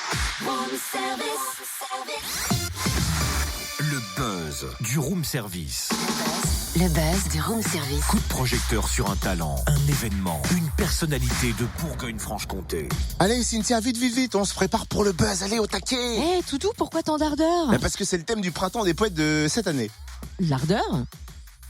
Room service. Le buzz du room service. Le buzz du room service. Coup de projecteur sur un talent, un événement, une personnalité de Bourgogne-Franche-Comté. Allez Cynthia, vite, on se prépare pour le buzz, allez au taquet. Hé, Toutou, pourquoi tant d'ardeur? Parce que c'est le thème du printemps des poètes de cette année. L'ardeur?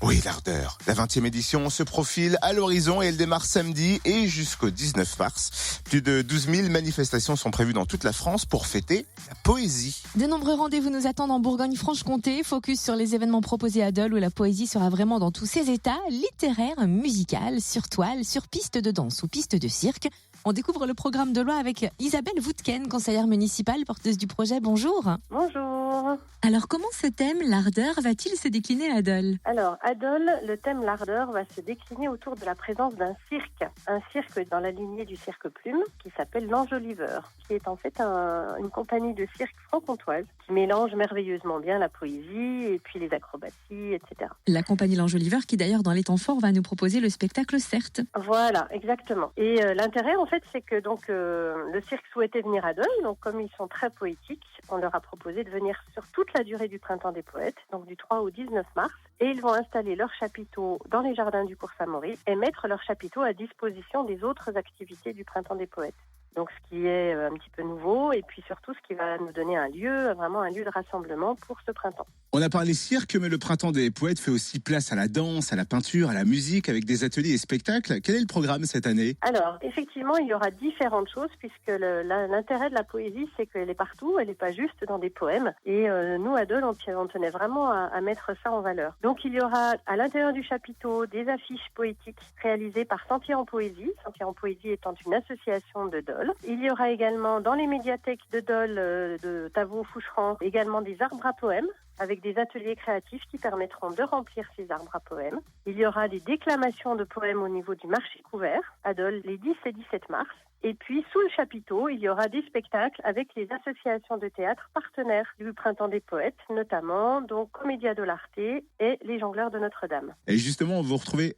Oui, l'ardeur. La 20e édition se profile à l'horizon et elle démarre samedi et jusqu'au 19 mars. Plus de 12 000 manifestations sont prévues dans toute la France pour fêter la poésie. De nombreux rendez-vous nous attendent en Bourgogne-Franche-Comté. Focus sur les événements proposés à Dole où la poésie sera vraiment dans tous ses états, littéraire, musical, sur toile, sur piste de danse ou piste de cirque. On découvre le programme de loi avec Isabelle Voutken, conseillère municipale, porteuse du projet. Bonjour. Bonjour. Alors comment ce thème, l'ardeur, va-t-il se décliner à Dole? Alors, à Dole, le thème l'ardeur va se décliner autour de la présence d'un cirque. Un cirque dans la lignée du cirque Plume qui s'appelle l'Enjoliveur, qui est en fait une compagnie de cirque franc-comtoise qui mélange merveilleusement bien la poésie et puis les acrobaties, etc. La compagnie L'Enjoliveur qui d'ailleurs dans les temps forts va nous proposer le spectacle Certes. Voilà, exactement. Et l'intérêt en fait c'est que donc le cirque souhaitait venir à Dole, donc comme ils sont très poétiques, on leur a proposé de venir sur toute la durée du printemps des poètes, donc du 3 au 19 mars, et ils vont installer leur chapiteau dans les jardins du cours Saint-Maurice et mettre leur chapiteau à disposition des autres activités du printemps des poètes. Donc ce qui est un petit peu nouveau et puis surtout ce qui va nous donner un lieu, vraiment un lieu de rassemblement pour ce printemps. On a parlé cirque, mais le printemps des poètes fait aussi place à la danse, à la peinture, à la musique, avec des ateliers et spectacles. Quel est le programme cette année? Alors, effectivement, il y aura différentes choses, puisque l'intérêt de la poésie, c'est qu'elle est partout, elle n'est pas juste dans des poèmes. Et nous, à Dole, on tenait vraiment à mettre ça en valeur. Donc, il y aura à l'intérieur du chapiteau des affiches poétiques réalisées par Sentier en Poésie. Sentier en Poésie étant une association de Dole. Il y aura également dans les médiathèques de Dole, de Tavaux-Foucheran, également des arbres à poèmes, avec des ateliers créatifs qui permettront de remplir ces arbres à poèmes. Il y aura des déclamations de poèmes au niveau du marché couvert à Dole les 10 et 17 mars. Et puis, sous le chapiteau, il y aura des spectacles avec les associations de théâtre partenaires du Printemps des Poètes, notamment donc Commedia dell'arte et les Jongleurs de Notre-Dame. Et justement, on va vous retrouver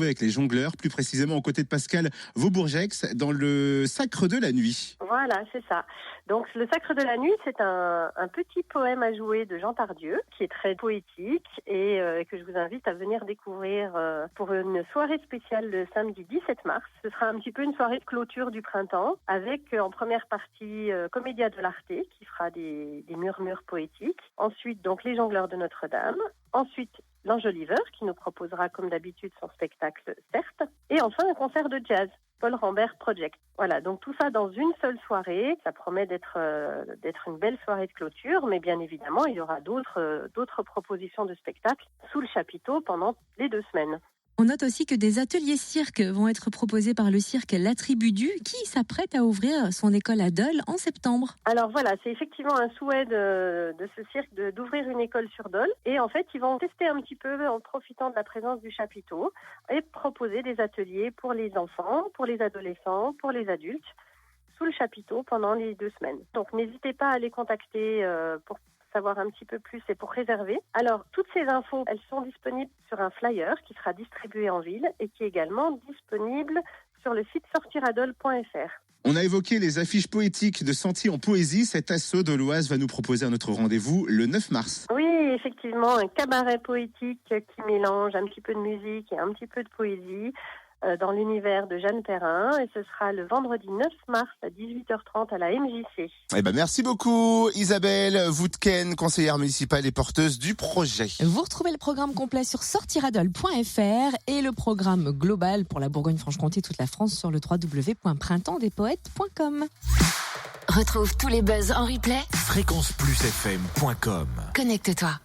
avec les jongleurs, plus précisément aux côtés de Pascal Vaubourgex, dans le Sacre de la Nuit. Voilà, c'est ça. Donc, le Sacre de la Nuit, c'est un petit poème à jouer de Jean Tardieu, qui est très poétique et que je vous invite à venir découvrir pour une soirée spéciale le samedi 17 mars. Ce sera un petit peu une soirée de clôture du printemps, avec en première partie Commedia dell'arte, qui fera des murmures poétiques. Ensuite, donc, les Jongleurs de Notre-Dame. Ensuite, l'Enjoliveur, qui nous proposera, comme d'habitude, son spectacle Certes. Et enfin, un concert de jazz, Paul Rambert Project. Voilà, donc tout ça dans une seule soirée. Ça promet d'être une belle soirée de clôture, mais bien évidemment, il y aura d'autres propositions de spectacles sous le chapiteau pendant les 2 semaines. On note aussi que des ateliers cirque vont être proposés par le cirque La Tribu du, qui s'apprête à ouvrir son école à Dole en septembre. Alors voilà, c'est effectivement un souhait de ce cirque d'ouvrir une école sur Dole. Et en fait, ils vont tester un petit peu en profitant de la présence du chapiteau et proposer des ateliers pour les enfants, pour les adolescents, pour les adultes, sous le chapiteau pendant les 2 semaines. Donc n'hésitez pas à les contacter pour savoir un petit peu plus et pour réserver. Alors, toutes ces infos, elles sont disponibles sur un flyer qui sera distribué en ville et qui est également disponible sur le site sortiradole.fr. On a évoqué les affiches poétiques de Sentier en Poésie. Cet asso doloise va nous proposer un autre rendez-vous le 9 mars. Oui, effectivement, un cabaret poétique qui mélange un petit peu de musique et un petit peu de poésie dans l'univers de Jeanne Perrin, et ce sera le vendredi 9 mars à 18h30 à la MJC. Merci beaucoup Isabelle Voutken, conseillère municipale et porteuse du projet. Vous retrouvez le programme complet sur sortiradole.fr et le programme global pour la Bourgogne-Franche-Comté et toute la France sur le www.printemps-des-poètes.com. Retrouve tous les buzz en replay. fréquenceplusfm.com. Connecte-toi.